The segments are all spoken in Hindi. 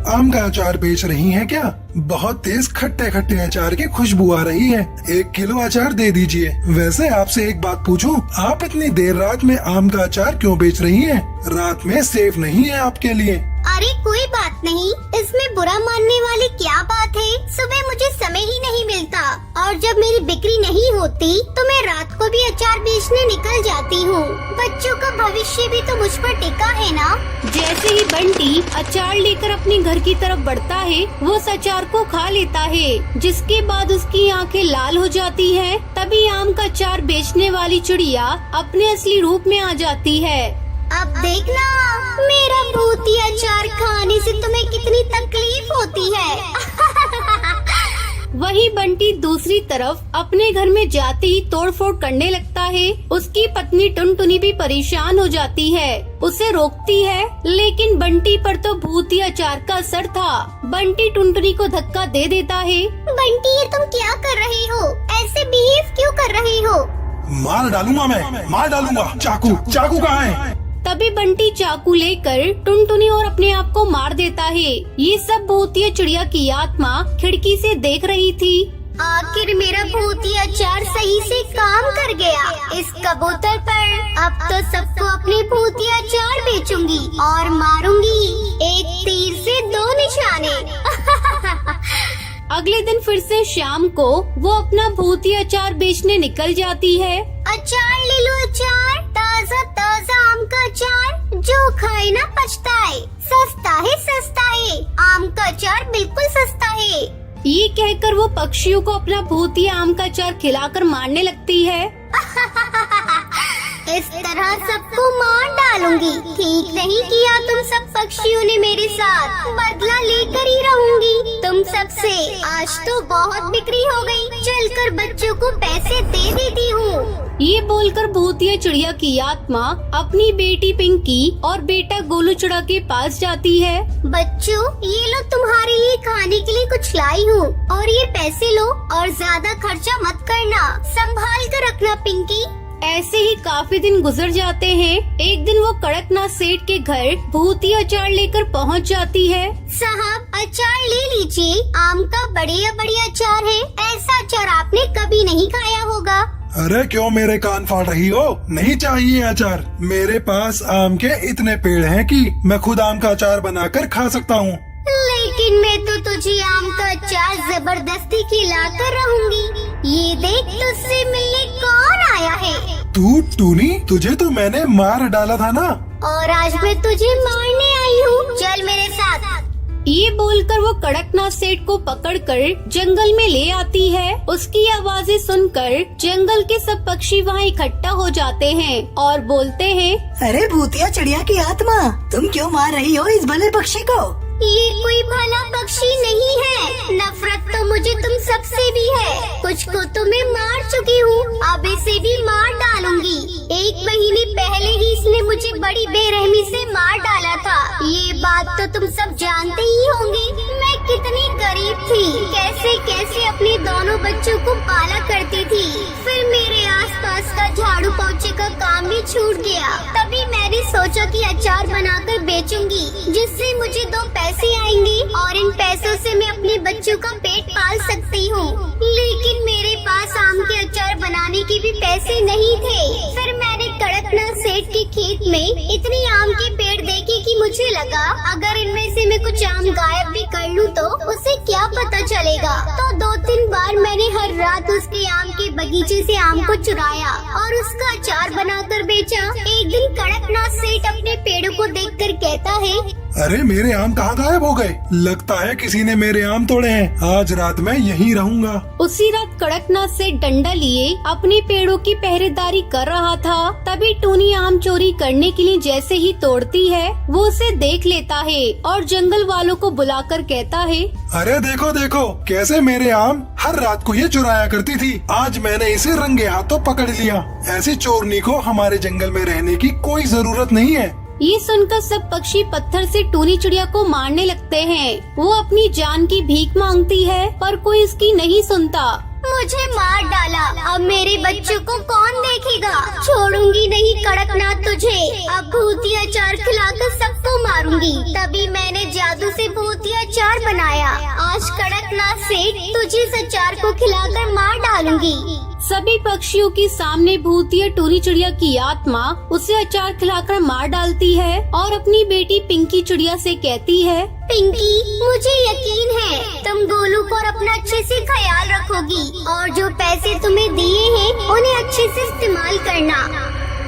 आम का अचार बेच रही हैं क्या? बहुत तेज खट्टे खट्टे अचार की खुशबू आ रही है। 1 किलो अचार दे दीजिए। वैसे आपसे एक बात पूछूं, आप इतनी देर रात में आम का अचार क्यों बेच रही हैं? रात में सेफ नहीं है आपके लिए। अरे कोई बात नहीं, इसमें बुरा मानने वाली क्या बात है। सुबह मुझे समय ही नहीं मिलता और जब मेरी बिक्री नहीं होती तो मैं रात को भी अचार बेचने निकल जाती हूँ। बच्चों का भविष्य भी तो मुझ पर टिका है ना। जैसे ही बंटी अचार लेकर अपने घर की तरफ बढ़ता है, वो उस अचार को खा लेता है, जिसके बाद उसकी आंखें लाल हो जाती हैं। तभी आम का अचार बेचने वाली चिड़िया अपने असली रूप में आ जाती है। अब देखना, मेरा भूतिया अचार खाने से तुम्हें कितनी तकलीफ होती है। वहीं बंटी दूसरी तरफ अपने घर में जाते ही तोड़फोड़ करने लगता है। उसकी पत्नी टुनटुनी भी परेशान हो जाती है, उसे रोकती है, लेकिन बंटी पर तो भूतिया अचार का असर था। बंटी टुनटुनी को धक्का दे देता है। बंटी, ये तुम क्या कर रही हो? ऐसे बिहेव क्यों कर रही हो? मार डालूंगा मैं, मार डालूंगा। चाकू चाकू कहाँ है? तभी बंटी चाकू लेकर टुनटुनी और अपने आप को मार देता है। ये सब भूतिया चिड़िया की आत्मा खिड़की से देख रही थी। आखिर मेरा भूतिया अचार सही से काम कर गया इस कबूतर पर। अब तो सबको अपने भूतिया अचार बेचूंगी और मारूंगी, एक तीर से 2 निशाने। अगले दिन फिर से शाम को वो अपना भूतिया अचार बेचने निकल जाती है। अचार ले लो अचार, ताजा ताजा आम का अचार, जो खाए ना पछताए। सस्ता है सस्ता है, आम का अचार बिल्कुल सस्ता है। ये कहकर वो पक्षियों को अपना भूतिया आम का अचार खिलाकर मारने लगती है। इस तरह सबको मार डालूंगी। ठीक नहीं किया तुम सब पक्षियों ने मेरे साथ, बदला लेकर ही रहूंगी तुम सबसे। आज तो बहुत बिक्री हो गई, चलकर बच्चों को पैसे दे देती हूँ। ये बोलकर भूतिया चिड़िया की आत्मा अपनी बेटी पिंकी और बेटा गोलू चिड़ा के पास जाती है। बच्चों, ये लो तुम्हारे लिए खाने के लिए कुछ लाई हूँ, और ये पैसे लो और ज्यादा खर्चा मत करना, संभाल कर रखना पिंकी। ऐसे ही काफी दिन गुजर जाते हैं। एक दिन वो कड़कनाथ सेठ के घर भूतिया अचार लेकर पहुंच जाती है। साहब, अचार ले लीजिए, आम का बढ़िया बढ़िया अचार है। ऐसा अचार आपने कभी नहीं खाया होगा। अरे क्यों मेरे कान फाड़ रही हो? नहीं चाहिए अचार। मेरे पास आम के इतने पेड़ हैं कि मैं खुद आम का अचार बनाकर खा सकता हूँ। लेकिन मैं तो तुझे आम का अचार जबरदस्ती खिलाकर रहूंगी। ये देख, तुझसे मिलने कौन आया है? तू टूनी, तुझे तो मैंने मार डाला था ना। और आज मैं तुझे मारने आई हूँ, चल मेरे साथ। ये बोलकर वो कड़कनाथ सेठ को पकड़कर जंगल में ले आती है। उसकी आवाजें सुनकर जंगल के सब पक्षी वहाँ इकट्ठा हो जाते हैं और बोलते हैं, अरे भूतिया चिड़िया की आत्मा, तुम क्यों मार रही हो इस भले पक्षी को? ये कोई भला पक्षी नहीं है, नफरत तो मुझे तुम सबसे भी है। कुछ को तो मैं मार चुकी हूँ, अब इसे भी मार डालूंगी। 1 महीने पहले ही इसने मुझे बड़ी बेरहमी से मार डाला था। ये बात तो तुम सब जानते ही होंगे। मैं कितनी गरीब थी, कैसे कैसे अपने दोनों बच्चों को पाला करती थी। फिर मेरे आसपास का झाड़ू पोछे का काम भी छूट गया। तभी मैंने सोचा कि अचार बनाकर बेचूंगी, जिससे मुझे 2 पैसे आएंगे और इन पैसों से मैं अपने बच्चों का पेट पाल सकती हूँ। लेकिन मेरे पास आम के अचार बनाने के भी पैसे नहीं थे। फिर मैंने कड़कनाथ सेठ के खेत में इतनी आम के पेड़ देखे कि मुझे लगा अगर इनमें से मैं कुछ आम गायब भी कर लूँ तो उसे क्या पता चलेगा। तो 2-3 बार मैंने हर रात उसके आम के बगीचे से आम को चुराया और उसका अचार बनाकर बेचा। एक दिन कड़कनाथ सेठ अपने पेड़ों को देखकर कहता है, अरे मेरे आम कहाँ गायब हो गए? लगता है किसी ने मेरे आम तोड़े हैं। आज रात मैं यहीं रहूंगा। उसी रात कड़कनाथ से डंडा लिए अपने पेड़ों की पहरेदारी कर रहा था। तभी टूनी आम चोरी करने के लिए जैसे ही तोड़ती है, वो उसे देख लेता है और जंगल वालों को बुलाकर कहता है, अरे देखो देखो कैसे मेरे आम हर रात को ये चुराया करती थी। आज मैंने इसे रंगे हाथों पकड़ लिया। ऐसी चोरनी को हमारे जंगल में रहने की कोई जरूरत नहीं है। ये सुनकर सब पक्षी पत्थर से टूनी चिड़िया को मारने लगते हैं। वो अपनी जान की भीख मांगती है पर कोई उसकी नहीं सुनता। मुझे मार डाला, अब मेरे बच्चों को कौन देखेगा? छोड़ूंगी नहीं कड़कनाथ तुझे। अब भूतिया अचार खिलाकर सबको मारूंगी। तभी मैंने जादू से भूतिया सेठ, तुझे इस अचार को खिलाकर मार डालूंगी। सभी पक्षियों के सामने भूतिया टूनी चिड़िया की आत्मा उसे अचार खिलाकर मार डालती है और अपनी बेटी पिंकी चिड़िया से कहती है, पिंकी, मुझे यकीन है तुम गोलू को और अपना अच्छे से ख्याल रखोगी और जो पैसे तुम्हें दिए हैं उन्हें अच्छे से इस्तेमाल करना।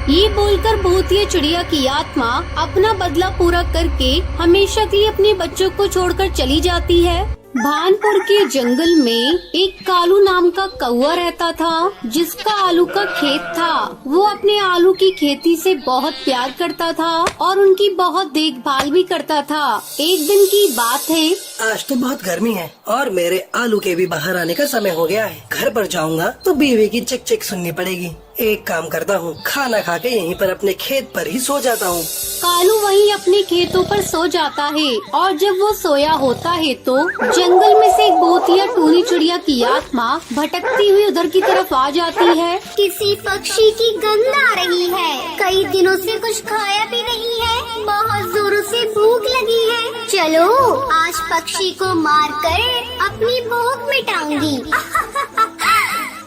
ये बोलकर भूतिया चिड़िया की आत्मा अपना बदला पूरा करके हमेशा के लिए अपने बच्चों को छोड़कर चली जाती है। भानपुर के जंगल में एक कालू नाम का कौवा रहता था, जिसका आलू का खेत था। वो अपने आलू की खेती से बहुत प्यार करता था और उनकी बहुत देखभाल भी करता था। एक दिन की बात है, आज तो बहुत गर्मी है और मेरे आलू के भी बाहर आने का समय हो गया है। घर पर जाऊंगा तो बीवी की चिक चिक सुननी पड़ेगी। एक काम करता हूँ, खाना खा के यहीं पर अपने खेत पर ही सो जाता हूँ। कालू वहीं अपने खेतों पर सो जाता है और जब वो सोया होता है तो जंगल में से एक भूतिया टूनी चिड़िया की आत्मा भटकती हुई उधर की तरफ आ जाती है। किसी पक्षी की गंध आ रही है। कई दिनों से कुछ खाया भी नहीं है, बहुत जोरों से भूख लगी है। चलो आज पक्षी को मारकर अपनी भूख मिटाऊंगी।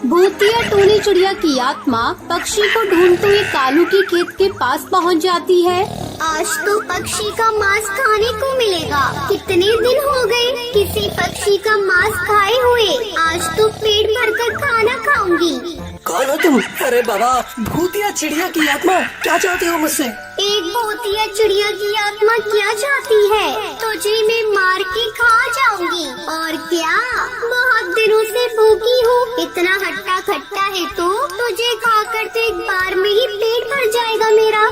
भूतिया टूनी चिड़िया की आत्मा पक्षी को ढूंढते हुए कालू के खेत के पास पहुंच जाती है। आज तो पक्षी का मांस खाने को मिलेगा। कितने दिन हो गए किसी पक्षी का मांस खाए हुए। आज तो पेट भरकर खाना खाऊंगी। कौन हो तुम? अरे बाबा, भूतिया चिड़िया की आत्मा, क्या चाहती हो मुझसे? एक भूतिया चिड़िया की आत्मा क्या चाहती है? तुझे मैं मार के खा जाऊंगी। और क्या, बहुत दिनों से भूखी हूँ। इतना खट्टा खट्टा है तो तुझे खाकर तो एक बार में ही पेट भर जाएगा मेरा।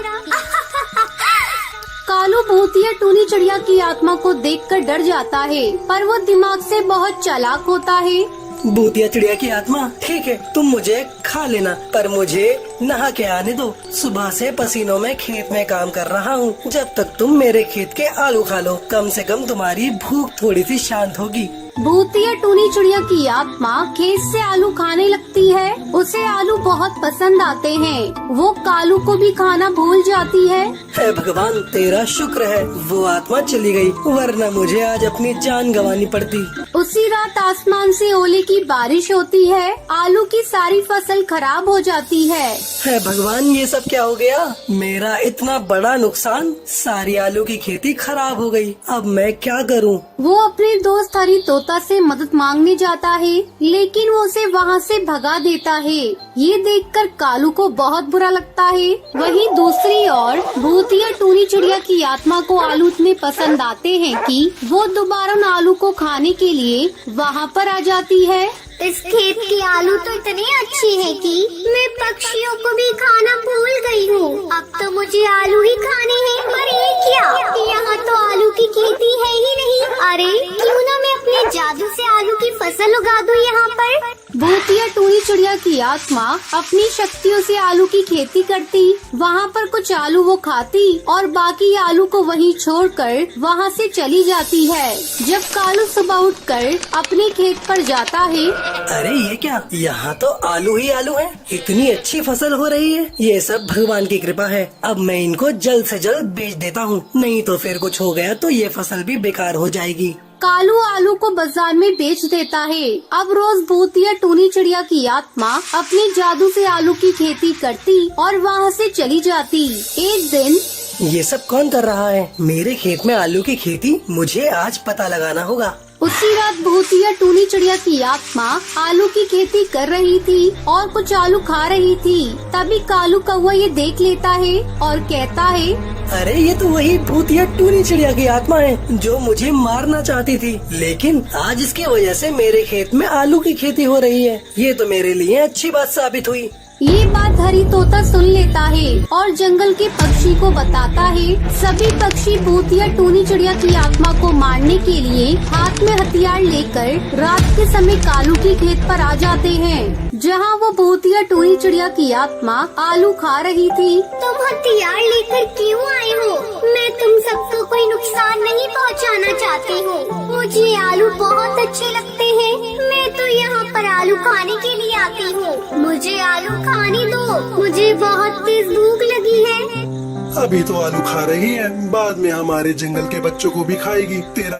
कालू भूतिया टूनी चिड़िया की आत्मा को देखकर डर जाता है, पर वो दिमाग से बहुत चालाक होता है। भूतिया चिड़िया की आत्मा, ठीक है, तुम मुझे खा लेना, पर मुझे नहा के आने दो। सुबह से पसीनों में खेत में काम कर रहा हूँ। जब तक तुम मेरे खेत के आलू खा लो, कम से कम तुम्हारी भूख थोड़ी सी शांत होगी। भूतिया टूनी चिड़िया की आत्मा खेत से आलू खाने लगती है। उसे आलू बहुत पसंद आते हैं। वो कालू को भी खाना भूल जाती है। हे भगवान, तेरा शुक्र है वो आत्मा चली गई, वरना मुझे आज अपनी जान गंवानी पड़ती। उसी रात आसमान से ओले की बारिश होती है। आलू की सारी फसल खराब हो जाती है। हे भगवान, ये सब क्या हो गया? मेरा इतना बड़ा नुकसान, सारी आलू की खेती खराब हो गई। अब मैं क्या करूं? वो अपने दोस्त हरी तोता से मदद मांगने जाता है, लेकिन वो उसे वहाँ से भगा देता है। ये देखकर कालू को बहुत बुरा लगता है। वहीं दूसरी ओर भूतिया टूनी चिड़िया की आत्मा को आलू इतने पसंद आते हैं कि वो दोबारा उन आलू को खाने के लिए वहाँ पर आ जाती है। इस खेत के आलू तो इतने अच्छे हैं कि मैं पक्षियों को भी खाना भूल गई हूँ। अब तो मुझे आलू ही खाने हैं। पर ये क्या, यहाँ तो आलू की खेती है ही नहीं। अरे क्यों ना मैं अपने जादू से आलू की फसल उगा दूँ यहाँ पर। भूतिया टूनी चिड़िया की आत्मा अपनी शक्तियों से आलू की खेती करती। वहाँ पर कुछ आलू वो खाती और बाकी आलू को वहीं छोड़कर वहाँ से चली जाती है। जब कालू सुबह उठकर अपने खेत पर जाता है, अरे ये क्या, यहाँ तो आलू ही आलू है। इतनी अच्छी फसल हो रही है। ये सब भगवान की कृपा है। अब मैं इनको जल्द से जल्द बेच देता हूँ, नहीं तो फिर कुछ हो गया तो ये फसल भी बेकार हो जाएगी। कालू आलू को बाजार में बेच देता है। अब रोज भूतिया टूनी चिड़िया की आत्मा अपने जादू से आलू की खेती करती और वहाँ से चली जाती। एक दिन, ये सब कौन कर रहा है? मेरे खेत में आलू की खेती, मुझे आज पता लगाना होगा। उसी रात भूतिया टूनी चिड़िया की आत्मा आलू की खेती कर रही थी और कुछ आलू खा रही थी। तभी कालू कौवा ये देख लेता है और कहता है, अरे ये तो वही भूतिया टूनी चिड़िया की आत्मा है जो मुझे मारना चाहती थी, लेकिन आज इसकी वजह से मेरे खेत में आलू की खेती हो रही है। ये तो मेरे लिए अच्छी बात साबित हुई। ये बात हरी तोता सुन लेता है और जंगल के पक्षी को बताता है। सभी पक्षी भूतिया टूनी चिड़िया की आत्मा को मारने के लिए हाथ में हथियार लेकर रात के समय कालू के खेत पर आ जाते हैं, जहाँ वो भूतिया टूनी चिड़िया की आत्मा आलू खा रही थी। तुम हथियार लेकर क्यों आए हो? मैं तुम सबको कोई नुकसान नहीं पहुंचाना चाहती हूँ। मुझे आलू बहुत अच्छे लगते हैं। मैं तो यहाँ पर आलू खाने के लिए आती हूँ। मुझे आलू खाने दो, मुझे बहुत तेज भूख लगी है। अभी तो आलू खा रही है, बाद में हमारे जंगल के बच्चों को भी खाएगी। तेरा